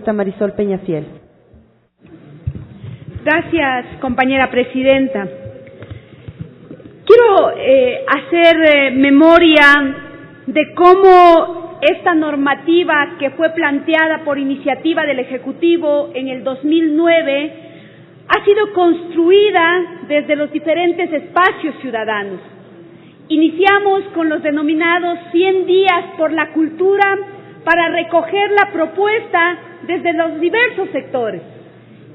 congresista Marisol Peñafiel. Gracias, compañera presidenta. Quiero hacer memoria de cómo esta normativa que fue planteada por iniciativa del Ejecutivo en el 2009 ha sido construida desde los diferentes espacios ciudadanos. Iniciamos con los denominados 100 días por la cultura para recoger la propuesta desde los diversos sectores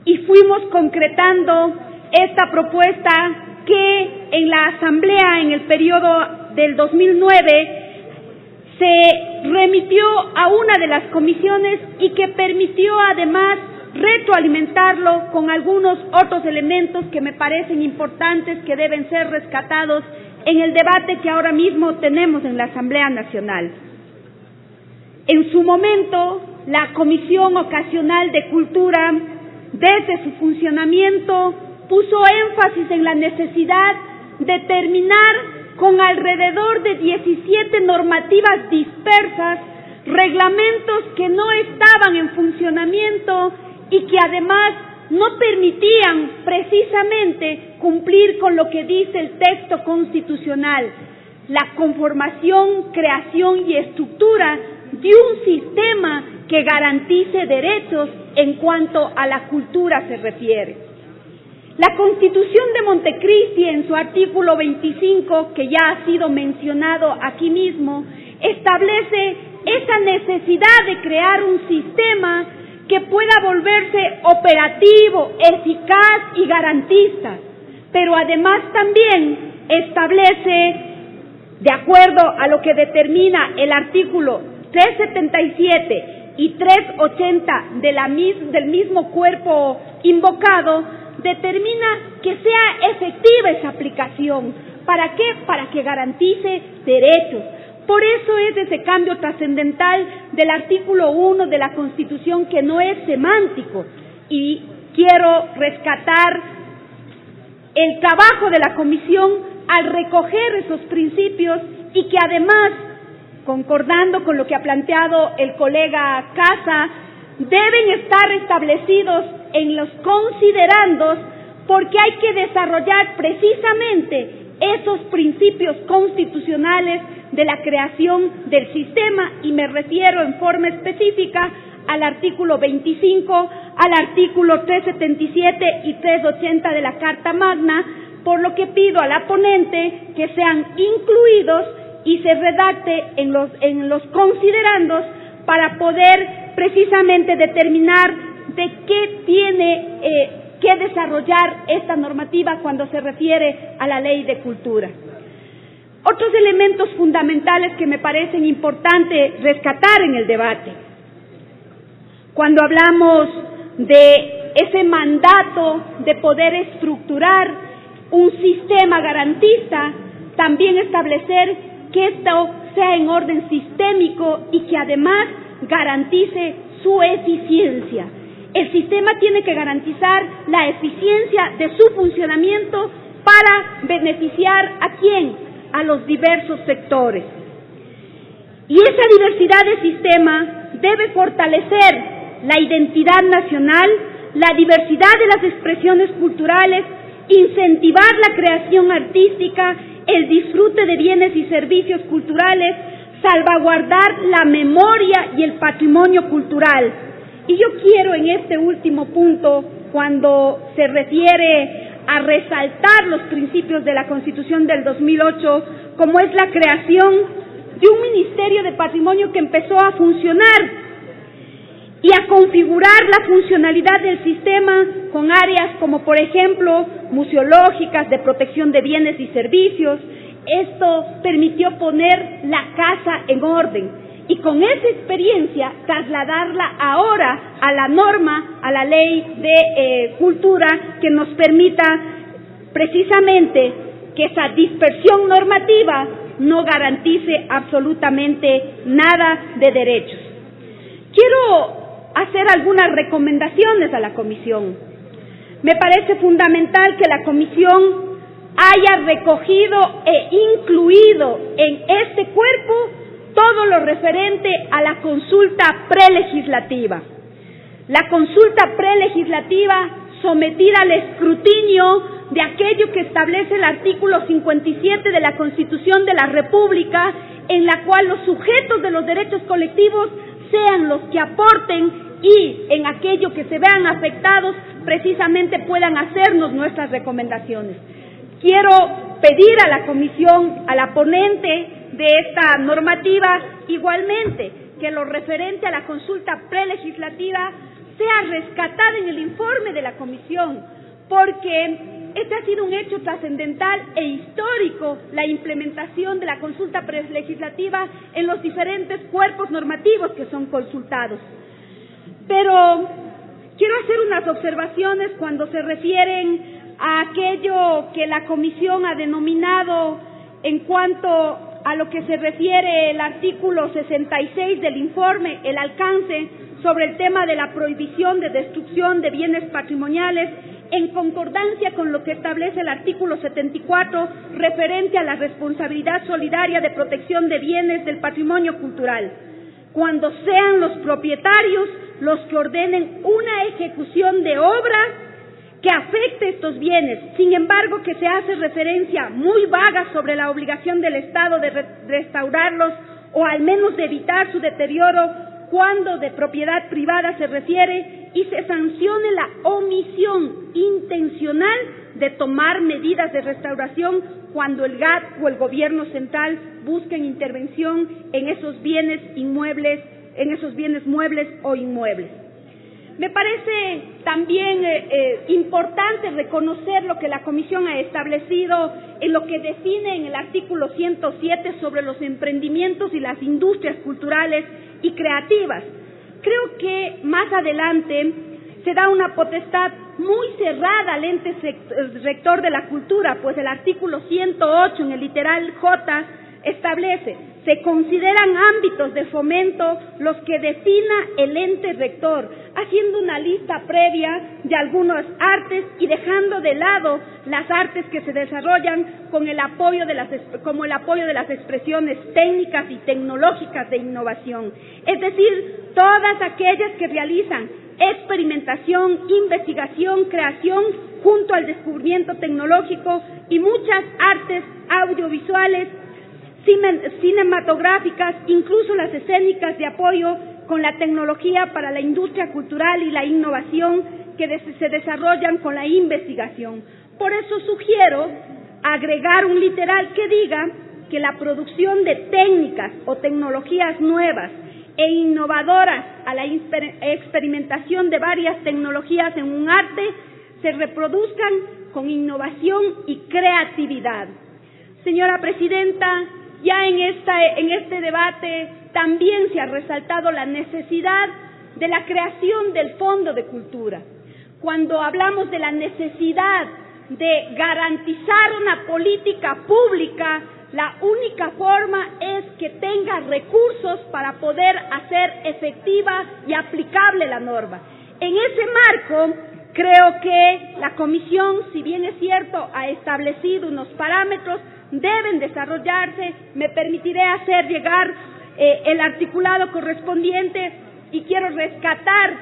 y fuimos concretando esta propuesta que en la Asamblea en el periodo del 2009 se remitió a una de las comisiones y que permitió además retroalimentarlo con algunos otros elementos que me parecen importantes que deben ser rescatados en el debate que ahora mismo tenemos en la Asamblea Nacional. En su momento, la Comisión Ocasional de Cultura, desde su funcionamiento, puso énfasis en la necesidad de terminar con alrededor de 17 normativas dispersas, reglamentos que no estaban en funcionamiento y que además no permitían precisamente cumplir con lo que dice el texto constitucional, la conformación, creación y estructura de un sistema que garantice derechos en cuanto a la cultura se refiere. La Constitución de Montecristi, en su artículo 25, que ya ha sido mencionado aquí mismo, establece esa necesidad de crear un sistema que pueda volverse operativo, eficaz y garantista, pero además también establece, de acuerdo a lo que determina el artículo 377 y 380 del mismo cuerpo invocado, determina que sea efectiva esa aplicación. ¿Para qué? Para que garantice derechos. Por eso es ese cambio trascendental del artículo 1 de la Constitución, que no es semántico, y quiero rescatar el trabajo de la Comisión al recoger esos principios y que además, concordando con lo que ha planteado el colega Casa, deben estar establecidos en los considerandos, porque hay que desarrollar precisamente esos principios constitucionales de la creación del sistema, y me refiero en forma específica al artículo 25, al artículo 377 y 380 de la Carta Magna, por lo que pido a la ponente que sean incluidos y se redacte en los considerandos para poder precisamente determinar de qué tiene que desarrollar esta normativa cuando se refiere a la Ley de Cultura. Otros elementos fundamentales que me parecen importantes rescatar en el debate. Cuando hablamos de ese mandato de poder estructurar un sistema garantista, también establecer que esto sea en orden sistémico y que además garantice su eficiencia. El sistema tiene que garantizar la eficiencia de su funcionamiento para beneficiar ¿a quién? A los diversos sectores. Y esa diversidad de sistema debe fortalecer la identidad nacional, la diversidad de las expresiones culturales, incentivar la creación artística, el disfrute de bienes y servicios culturales, salvaguardar la memoria y el patrimonio cultural. Y yo quiero en este último punto, cuando se refiere a resaltar los principios de la Constitución del 2008, como es la creación de un Ministerio de Patrimonio que empezó a funcionar y a configurar la funcionalidad del sistema con áreas como, por ejemplo, museológicas, de protección de bienes y servicios. Esto permitió poner la casa en orden y con esa experiencia trasladarla ahora a la norma, a la Ley de Cultura, que nos permita precisamente que esa dispersión normativa no garantice absolutamente nada de derechos. Quiero hacer algunas recomendaciones a la Comisión. Me parece fundamental que la Comisión haya recogido e incluido en este cuerpo todo lo referente a la consulta prelegislativa. La consulta prelegislativa sometida al escrutinio de aquello que establece el artículo 57 de la Constitución de la República, en la cual los sujetos de los derechos colectivos sean los que aporten y en aquello que se vean afectados precisamente puedan hacernos nuestras recomendaciones. Quiero pedir a la comisión, a la ponente de esta normativa, igualmente, que lo referente a la consulta prelegislativa sea rescatada en el informe de la comisión, porque este ha sido un hecho trascendental e histórico, la implementación de la consulta prelegislativa en los diferentes cuerpos normativos que son consultados. Pero quiero hacer unas observaciones cuando se refieren a aquello que la comisión ha denominado en cuanto a lo que se refiere el artículo 66 del informe, el alcance sobre el tema de la prohibición de destrucción de bienes patrimoniales, en concordancia con lo que establece el artículo 74 referente a la responsabilidad solidaria de protección de bienes del patrimonio cultural, cuando sean los propietarios los que ordenen una ejecución de obra que afecte estos bienes. Sin embargo, que se hace referencia muy vaga sobre la obligación del Estado de restaurarlos o al menos de evitar su deterioro cuando de propiedad privada se refiere, y se sancione la omisión intencional de tomar medidas de restauración cuando el GAT o el gobierno central busquen intervención en esos bienes inmuebles, en esos bienes muebles o inmuebles. Me parece también importante reconocer lo que la Comisión ha establecido en lo que define en el artículo 107 sobre los emprendimientos y las industrias culturales y creativas. Creo que más adelante se da una potestad muy cerrada al ente rector de la cultura, pues el artículo 108 en el literal J establece: se consideran ámbitos de fomento los que defina el ente rector, haciendo una lista previa de algunas artes y dejando de lado las artes que se desarrollan con el apoyo de las expresiones técnicas y tecnológicas de innovación, es decir, todas aquellas que realizan experimentación, investigación, creación junto al descubrimiento tecnológico, y muchas artes audiovisuales, cinematográficas, incluso las escénicas de apoyo con la tecnología para la industria cultural y la innovación que se desarrollan con la investigación. Por eso sugiero agregar un literal que diga que la producción de técnicas o tecnologías nuevas e innovadoras a la experimentación de varias tecnologías en un arte se reproduzcan con innovación y creatividad. Señora Presidenta, ya en este debate también se ha resaltado la necesidad de la creación del Fondo de Cultura. Cuando hablamos de la necesidad de garantizar una política pública, la única forma es que tenga recursos para poder hacer efectiva y aplicable la norma. En ese marco, creo que la Comisión, si bien es cierto, ha establecido unos parámetros, deben desarrollarse. Me permitiré hacer llegar el articulado correspondiente, y quiero rescatar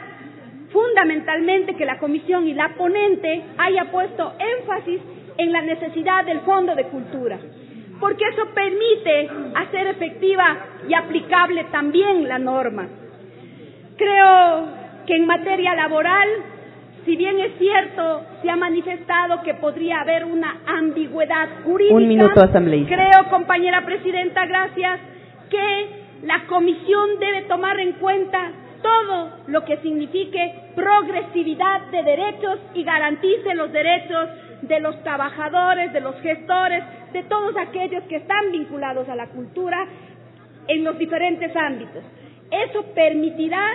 fundamentalmente que la Comisión y la ponente haya puesto énfasis en la necesidad del Fondo de Cultura, porque eso permite hacer efectiva y aplicable también la norma. Creo que en materia laboral, si bien es cierto, se ha manifestado que podría haber una ambigüedad jurídica. Un minuto, asambleísta. Creo, compañera presidenta, gracias, que la comisión debe tomar en cuenta todo lo que signifique progresividad de derechos y garantice los derechos de los trabajadores, de los gestores, de todos aquellos que están vinculados a la cultura en los diferentes ámbitos. Eso permitirá,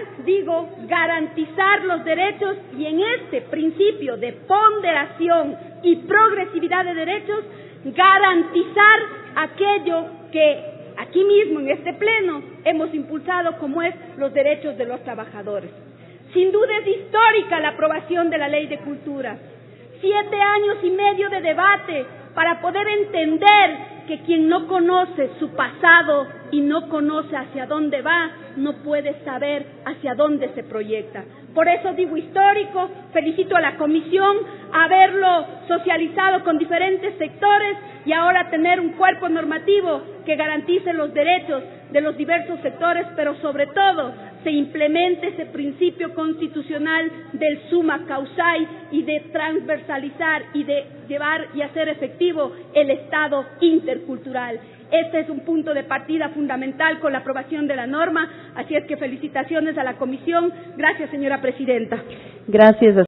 garantizar los derechos, y en este principio de ponderación y progresividad de derechos, garantizar aquello que aquí mismo en este pleno hemos impulsado, como es los derechos de los trabajadores. Sin duda es histórica la aprobación de la Ley de Cultura. 7 años y medio de debate para poder entender que quien no conoce su pasado y no conoce hacia dónde va, no puede saber hacia dónde se proyecta. Por eso digo histórico, felicito a la comisión haberlo socializado con diferentes sectores y ahora tener un cuerpo normativo que garantice los derechos de los diversos sectores, pero sobre todo se implemente ese principio constitucional del summa causae y de transversalizar y de llevar y hacer efectivo el Estado intercultural. Este es un punto de partida fundamental con la aprobación de la norma, así es que felicitaciones a la comisión. Gracias, señora presidenta. Gracias.